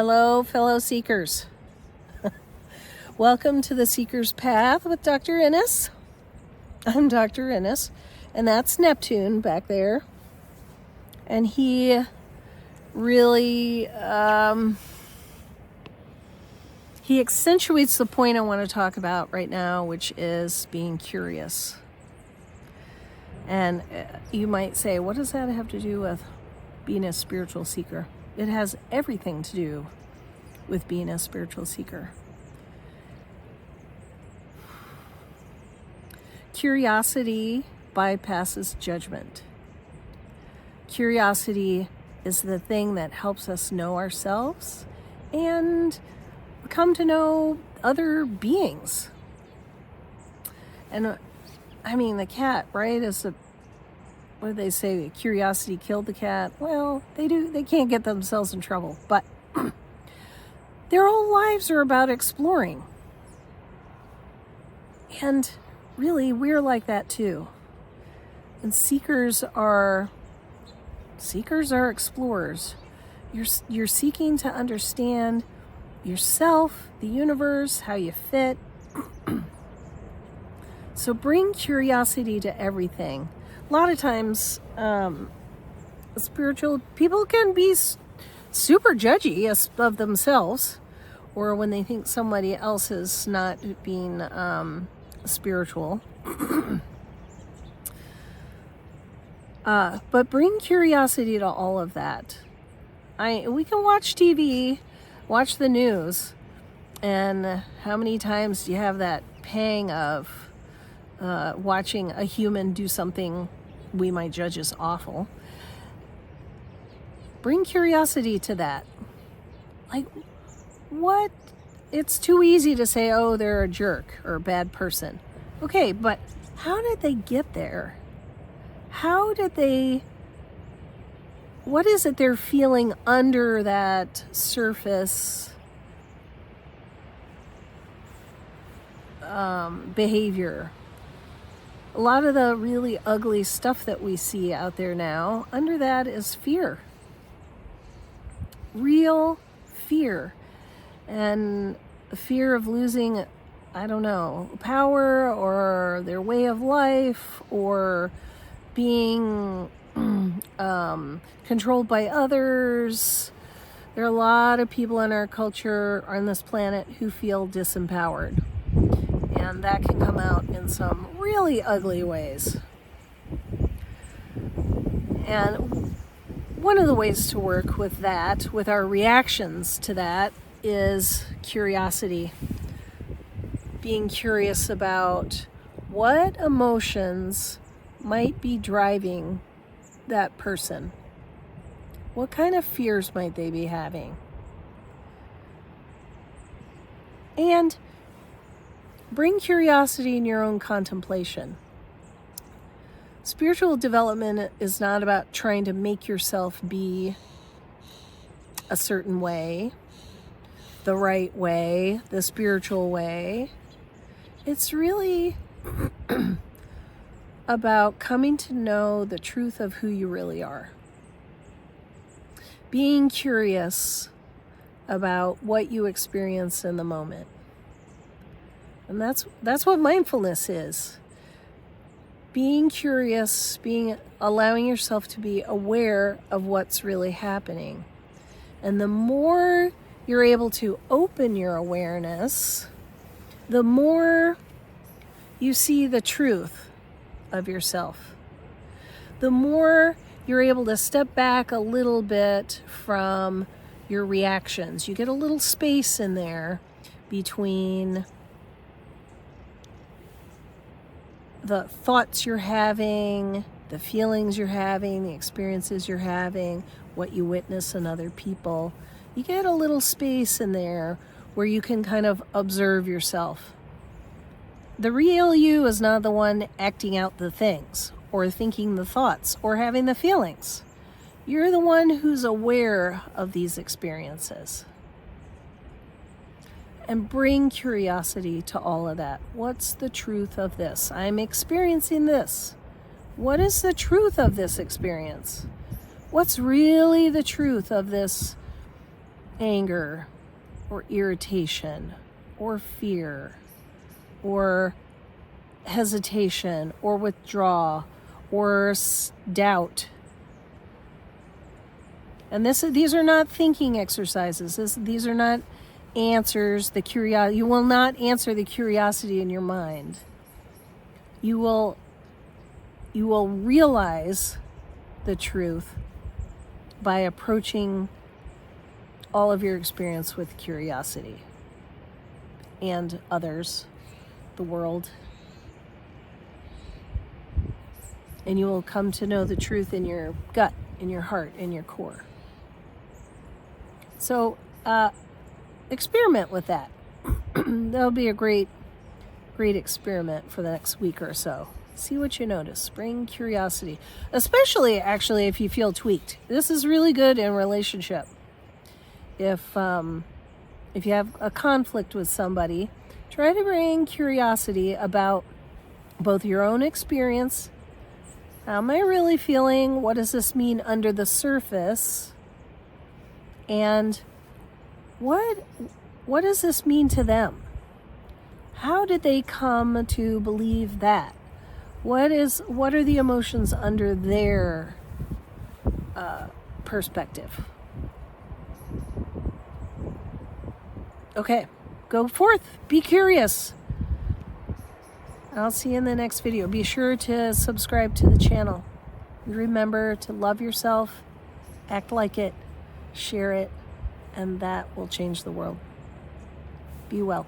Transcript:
Hello, fellow seekers. Welcome to the Seeker's Path with Dr. Ennis. I'm Dr. Ennis, and that's Neptune back there. And he really, he accentuates the point I want to talk about right now, which is being curious. And you might say, what does that have to do with being a spiritual seeker? It has everything to do with being a spiritual seeker. Curiosity bypasses judgment. Curiosity is the thing that helps us know ourselves and come to know other beings. And I mean, the cat, right, is what do they say? Curiosity killed the cat. Well, they can't get themselves in trouble, but their whole lives are about exploring. And really, we're like that too. And seekers are explorers. You're seeking to understand yourself, the universe, how you fit. So bring curiosity to everything. A lot of times, spiritual people can be super judgy of themselves, or when they think somebody else is not being spiritual. But bring curiosity to all of that. We can watch TV, watch the news, and how many times do you have that pang of watching a human do something we might judge as awful? Bring curiosity to that. Like, what? It's too easy to say, oh, they're a jerk or a bad person. Okay, but how did they get there? What is it they're feeling under that surface behavior? A lot of the really ugly stuff that we see out there now, under that is fear. Real fear. And the fear of losing, I don't know, power or their way of life, or being controlled by others. There are a lot of people in our culture on this planet who feel disempowered. And that can come out in some really ugly ways. And one of the ways to work with that, with our reactions to that, is curiosity. Being curious about what emotions might be driving that person. What kind of fears might they be having? And bring curiosity in your own contemplation. Spiritual development is not about trying to make yourself be a certain way, the right way, the spiritual way. It's really about coming to know the truth of who you really are. Being curious about what you experience in the moment. And that's what mindfulness is. Being curious, allowing yourself to be aware of what's really happening. And the more you're able to open your awareness, the more you see the truth of yourself. The more you're able to step back a little bit from your reactions. You get a little space in there between the thoughts you're having, the feelings you're having, the experiences you're having, what you witness in other people. You get a little space in there where you can kind of observe yourself. The real you is not the one acting out the things, or thinking the thoughts, or having the feelings. You're the one who's aware of these experiences. And bring curiosity to all of that. What's the truth of this? I'm experiencing this. What is the truth of this experience? What's really the truth of this anger or irritation or fear or hesitation or withdrawal or doubt. And these are not thinking exercises. These are not answers. You will not answer the curiosity in your mind. You will realize the truth by approaching all of your experience with curiosity and others, the world. And you will come to know the truth in your gut, in your heart, in your core. So experiment with that. That'll be a great experiment for the next week or so. See what you notice. Bring curiosity, especially actually if you feel tweaked. This is really good in relationship. If you have a conflict with somebody, try to bring curiosity about both your own experience. How am I really feeling? What does this mean under the surface? And what does this mean to them? How did they come to believe that? What are the emotions under their perspective? Okay, go forth. Be curious. I'll see you in the next video. Be sure to subscribe to the channel. Remember to love yourself, act like it, share it, and that will change the world. Be well.